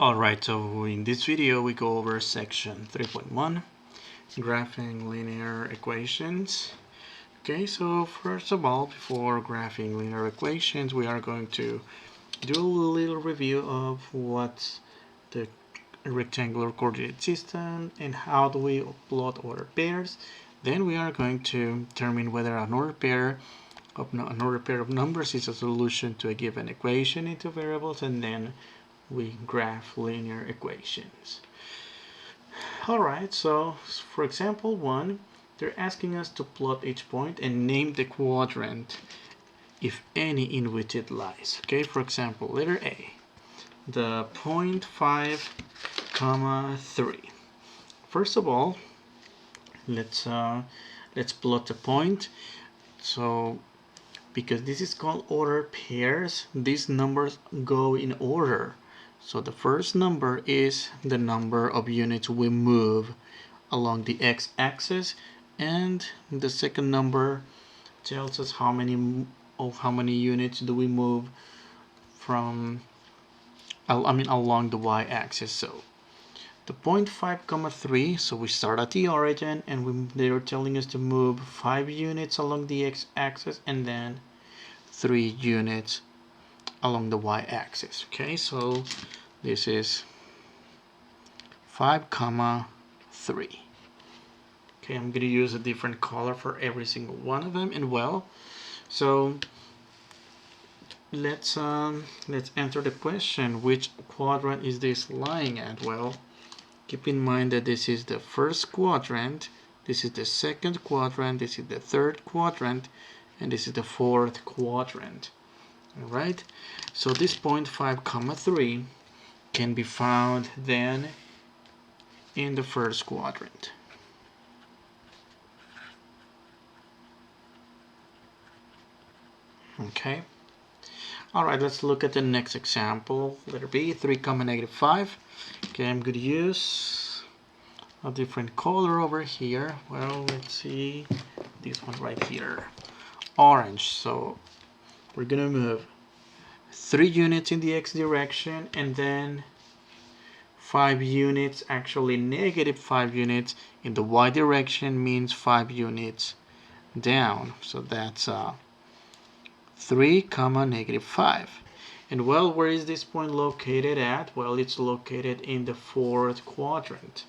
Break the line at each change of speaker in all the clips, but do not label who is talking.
Alright, so in this video we go over section 3.1, graphing linear equations. Okay, so first of all, before graphing linear equations, we are going to do a little review of what's the rectangular coordinate system and how do we plot order pairs. Then we are going to determine whether an order pair of numbers is a solution to a given equation into variables, and then we graph linear equations. Alright, so for example 1, they're asking us to plot each point and name the quadrant, if any, in which it lies. Okay, for example, letter A, the point 5, comma 3. First of all, let's plot the point. So because this is called order pairs, these numbers go in order. So the first number is the number of units we move along the x-axis, and the second number tells us how many units do we move from along the y-axis. So the 0.5, 3, so we start at the origin, and they are telling us to move 5 units along the x-axis and then 3 units along the y-axis. Okay, so this is 5, 3. Okay, I'm going to use a different color for every single one of them. And well, so let's answer the question, which quadrant is this lying at? Well, keep in mind that this is the first quadrant, this is the second quadrant, this is the third quadrant, and this is the fourth quadrant. Alright, so this 0.5, 3 can be found then in the first quadrant. Okay. Alright, let's look at the next example. Letter B, 3, -5. Okay, I'm going to use a different color over here. Well, let's see this one right here. Orange. So we're going to move 3 units in the x direction and then 5 units, actually -5 units in the y direction, means 5 units down. So that's 3, -5. And well, where is this point located at? Well, it's located in the fourth quadrant.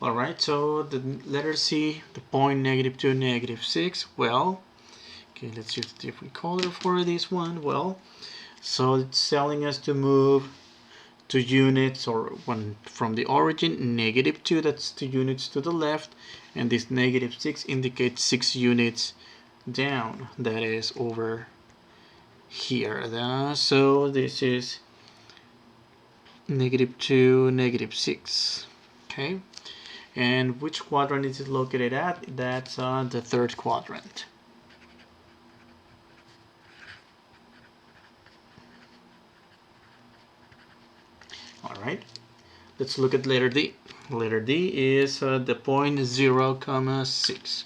Alright, so the letter C, the point -2, -6. Well, okay, let's use a different color for this one. Well, so it's telling us to move 2 units, or one from the origin, -2, that's 2 units to the left, and this -6 indicates 6 units down, that is over here. So this is -2, -6. Okay, and which quadrant is it located at? That's the third quadrant. Alright, let's look at letter D. Letter D is the point 0, 6.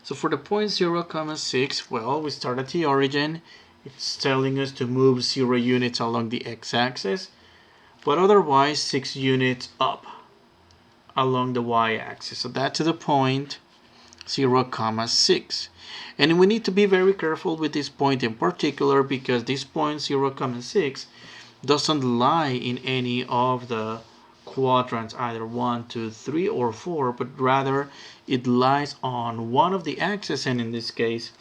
So for the point 0, 6, well, we start at the origin. It's telling us to move 0 units along the x-axis, but otherwise 6 units up along the y-axis. So that's the point 0, 6. And we need to be very careful with this point in particular, because this point 0, 6 doesn't lie in any of the quadrants, either 1, 2, 3, or 4, but rather it lies on one of the axes, and in this case,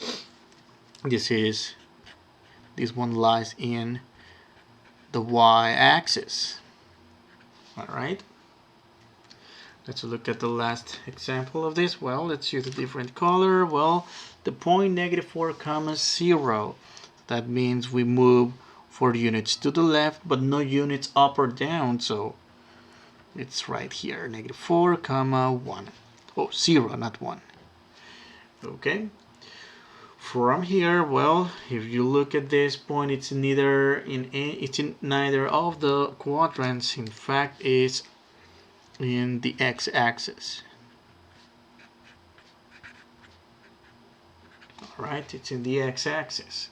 this one lies in the y-axis. Alright, let's look at the last example of this. Well, let's use a different color. Well, the point -4, 0, that means we move 4 units to the left, but no units up or down, so it's right here, -4, 1. Oh, 0, not 1. Okay. From here, well, if you look at this point, it's in neither of the quadrants. In fact, it's in the x-axis. Right, it's in the x-axis.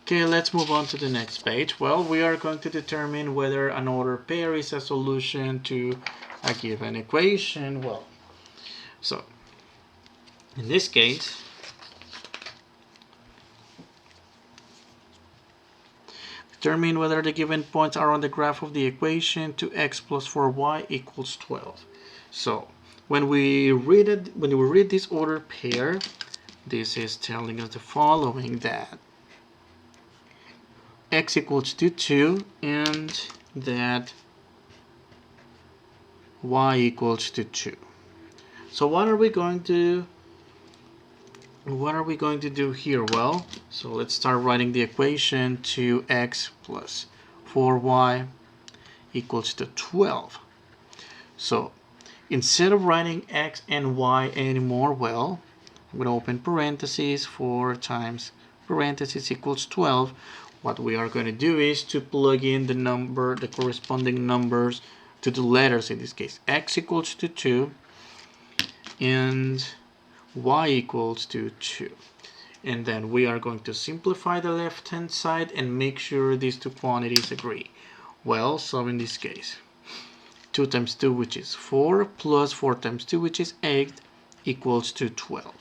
Okay, let's move on to the next page. Well, we are going to determine whether an ordered pair is a solution to a given equation. Well, so in this case, determine whether the given points are on the graph of the equation 2x plus 4y equals 12. So when we read this ordered pair, this is telling us the following, that x equals to 2 and that y equals to 2. So what are we going to do here? Well, so let's start writing the equation. 2x plus 4y equals to 12. So instead of writing x and y anymore, well, I'm going to open parentheses. 4 times parentheses equals 12. What we are going to do is to plug in the corresponding numbers to the letters. In this case, x equals to 2 and y equals to 2. And then we are going to simplify the left hand side and make sure these two quantities agree. Well, so in this case, 2 times 2, which is 4, plus 4 times 2, which is 8, equals to 12.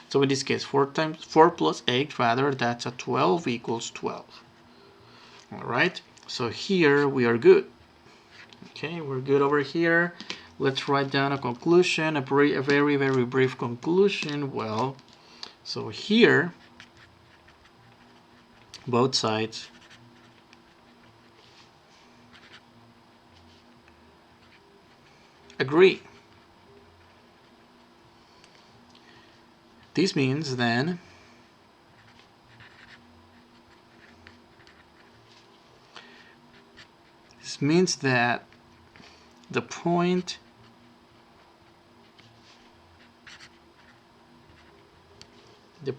So in this case, 4 plus 8, rather, that's a 12 equals 12. All right, so here we are good. Okay, we're good over here. Let's write down a conclusion, a very, very brief conclusion. Well, so here, both sides agree. This means then that the point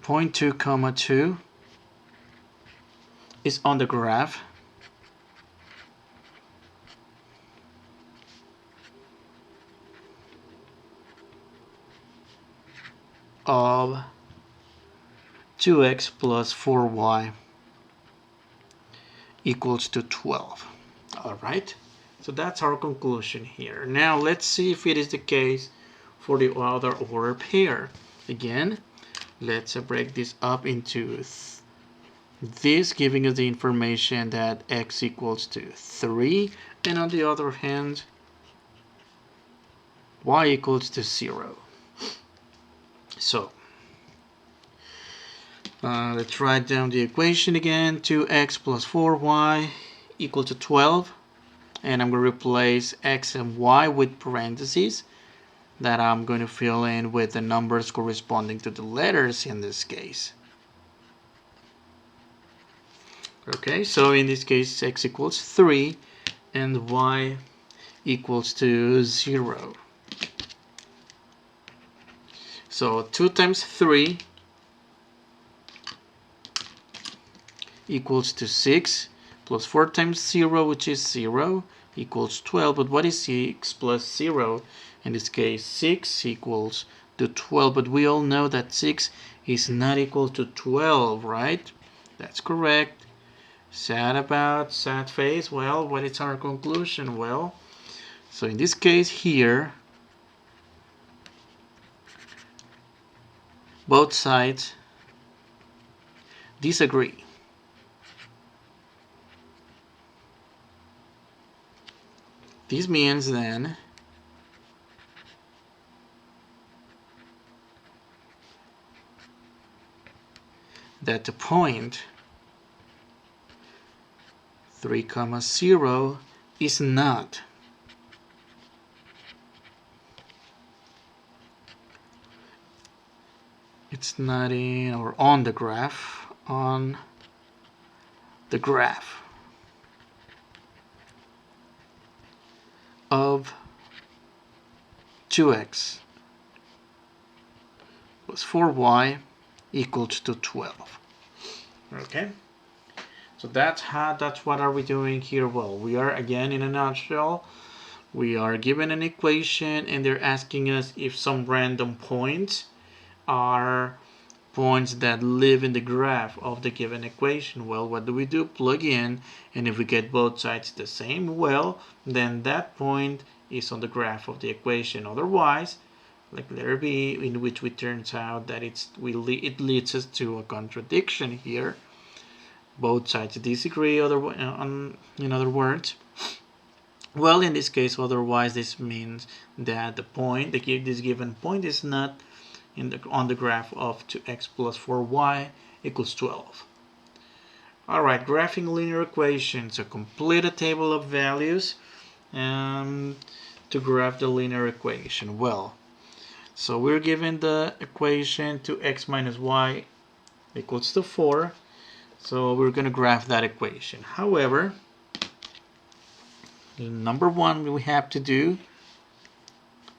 point 2, 2 is on the graph of 2x plus 4y equals to 12. All right, so that's our conclusion here. Now let's see if it is the case for the other ordered pair. Again, let's break this up into this, giving us the information that x equals to 3, and on the other hand, y equals to 0. So let's write down the equation again. 2x plus 4y equal to 12, and I'm going to replace x and y with parentheses that I'm going to fill in with the numbers corresponding to the letters in this case. Okay, so in this case, x equals 3 and y equals to 0. So 2 times 3 equals to 6, plus 4 times 0, which is 0, equals 12. But what is 6 plus 0? In this case, 6 equals to 12. But we all know that 6 is not equal to 12, right? That's correct. Sad face. Well, what is our conclusion? Well, so in this case here, both sides disagree. This means then that the point 3, 0 is not in or on the graph, of 2x plus 4y equals to 12. Okay, so that's what are we doing here? Well, we are, again, in a nutshell, we are given an equation and they're asking us if some random points are points that live in the graph of the given equation. Well, what do? Plug in, and if we get both sides the same, well, then that point is on the graph of the equation. Otherwise, like letter B, in which it turns out that it leads us to a contradiction here. Both sides disagree, in other words. Well, in this case, otherwise, this means that this given point is not on the graph of 2x plus 4y equals 12. Alright, graphing linear equations. So complete a table of values to graph the linear equation. Well, so we're given the equation 2x minus y equals to 4. So we're going to graph that equation. However, number one we have to do,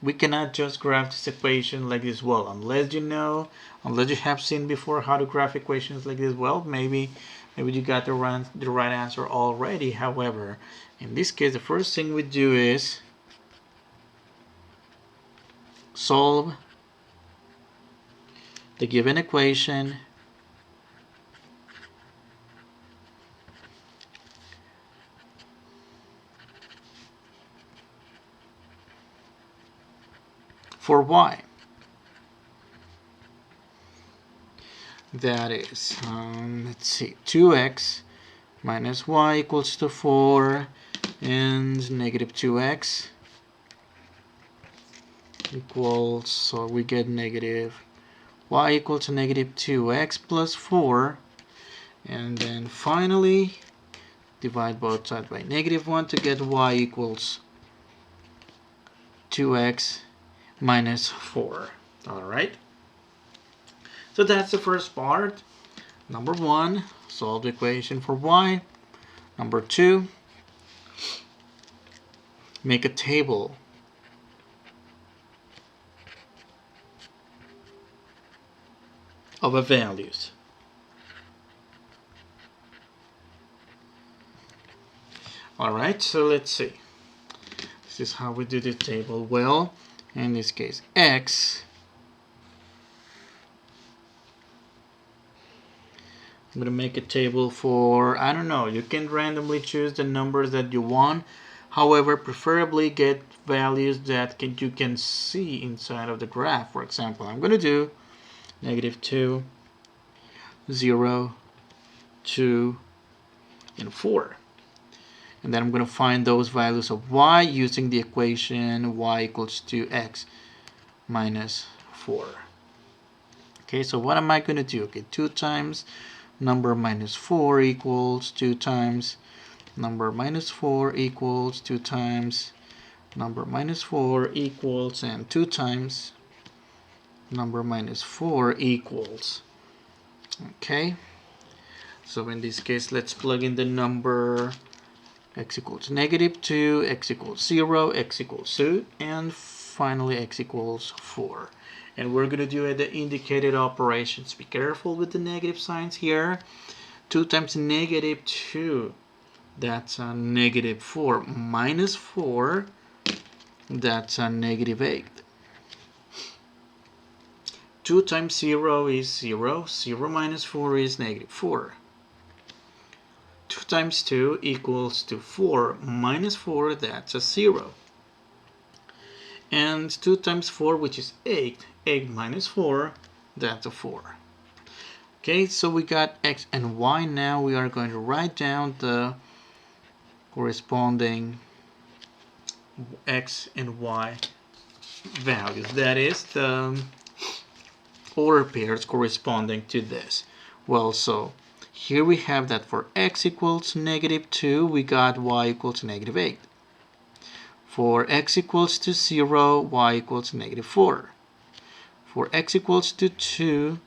we cannot just graph this equation like this. Well, unless you have seen before how to graph equations like this. Well, maybe you got the right answer already. However, in this case, the first thing we do is solve the given equation for y. That is, let's see, 2x minus y equals to 4 and negative 2x equals, so we get negative y equal to negative 2x plus 4, and then finally divide both sides by negative 1 to get y equals 2x minus 4. Alright, so that's the first part. Number one, solve the equation for y. Number two, make a table of values. Alright, so let's see. This is how we do the table. Well, in this case, x, I'm going to make a table for, I don't know, you can randomly choose the numbers that you want. However, preferably get values that you can see inside of the graph. For example, I'm going to do negative 2, 0, 2, and 4. And then I'm going to find those values of y using the equation y equals to x minus 4. Okay, so what am I going to do? Okay, 2 times number minus 4 equals 2 times number minus 4 equals 2 times number minus 4 equals, and 2 times number minus 4 equals. Okay, so in this case, let's plug in the number x equals negative 2, x equals 0, x equals 2, and finally x equals 4. And we're going to do the indicated operations. Be careful with the negative signs here. 2 times negative 2, that's a negative 4, minus 4, that's a negative 8. 2 times 0 is 0, 0 minus 4 is negative 4. 2 times 2 equals to 4 minus 4, that's a 0. And 2 times 4, which is 8, 8 minus 4, that's a 4. Okay, so we got x and y. Now we are going to write down the corresponding x and y values. That is the order pairs corresponding to this. Well, so here we have that for x equals negative 2, we got y equals negative 8. For x equals to 0, y equals negative 4. For x equals to 2,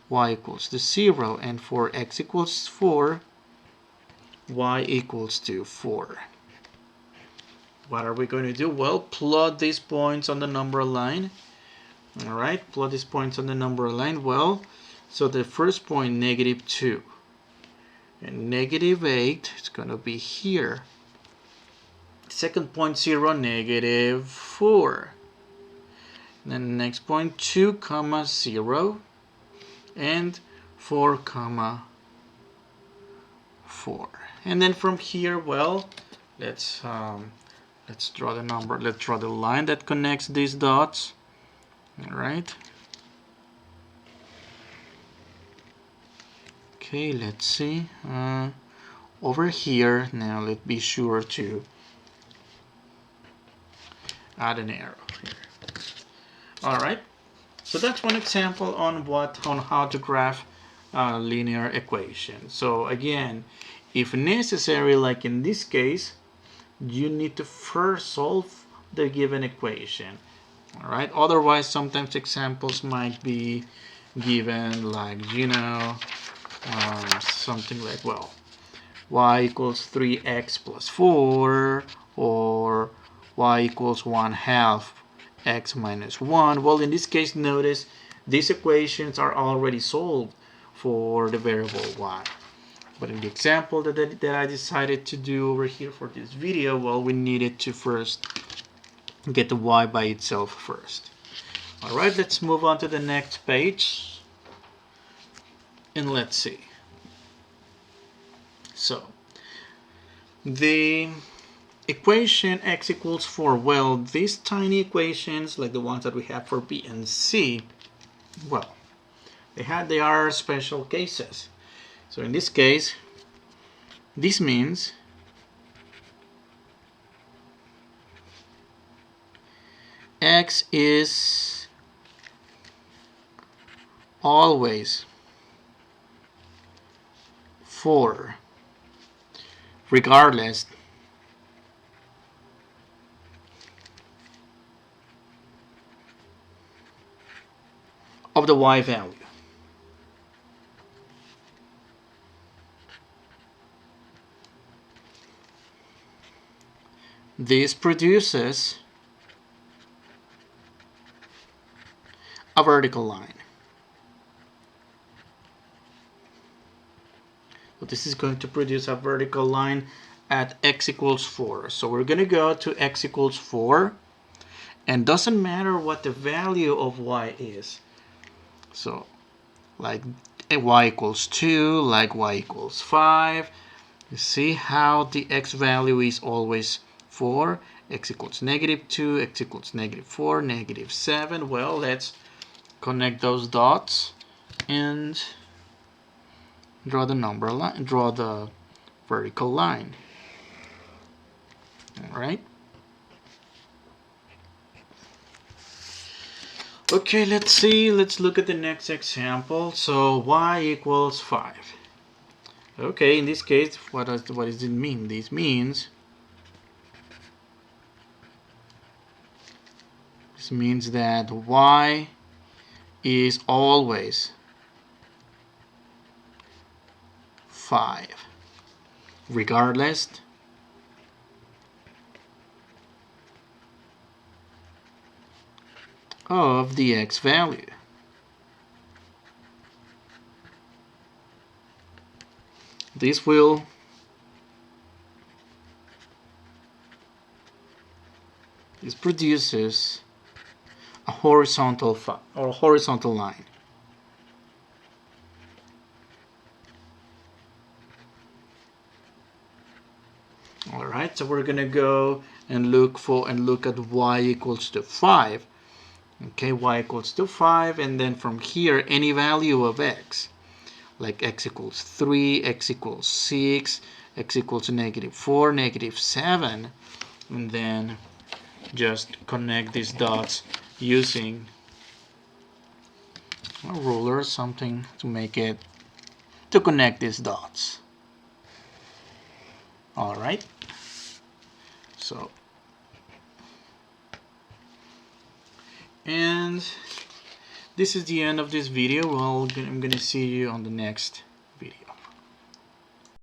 y equals to 0. And for x equals 4, y equals to 4. What are we going to do? Well, plot these points on the number line. Alright, plot these points on the number line. Well, so the first point, negative 2. And negative 8 is going to be here. Second point, 0, negative 4. Then the next point, 2, 0. and 4 comma 4. And then from here, well, let's draw the number. Let's draw the line that connects these dots. All right. Okay, let's see. Over here, now let's be sure to add an arrow here. All right. So that's one example on how to graph linear equation. So again, if necessary, like in this case, you need to first solve the given equation. All right. Otherwise, sometimes examples might be given like, something like, well, y equals 3x plus 4, or y equals 1/2 x minus 1. Well, in this case, notice these equations are already solved for the variable y. But in the example that I decided to do over here for this video, well, we needed to first get the y by itself first. All right, let's move on to the next page. And let's see. So, the equation x equals 4, well, these tiny equations, like the ones that we have for b and c, well, they are special cases. So in this case, this means x is always 4 regardless of the y value. This produces a vertical line. So this is going to produce a vertical line at x equals 4. So we're going to go to x equals 4, and doesn't matter what the value of y is. So like y equals 2, like y equals 5. You see how the x value is always 4. X equals -2, x equals -4, -7. Well, let's connect those dots and draw the number line, draw the vertical line. All right. Okay, let's see. Let's look at the next example. So y equals 5. Okay, in this case, what does it mean? This means that y is always 5, regardless of the x value. This produces a horizontal line. All right, so we're gonna go and look at y equals to 5. Okay, y equals to 5, and then from here any value of x, like x equals 3, x equals 6, x equals -4, -7, and then just connect these dots using a ruler, something to connect these dots. All right, so, and this is the end of this video. Well, I'm gonna see you on the next video.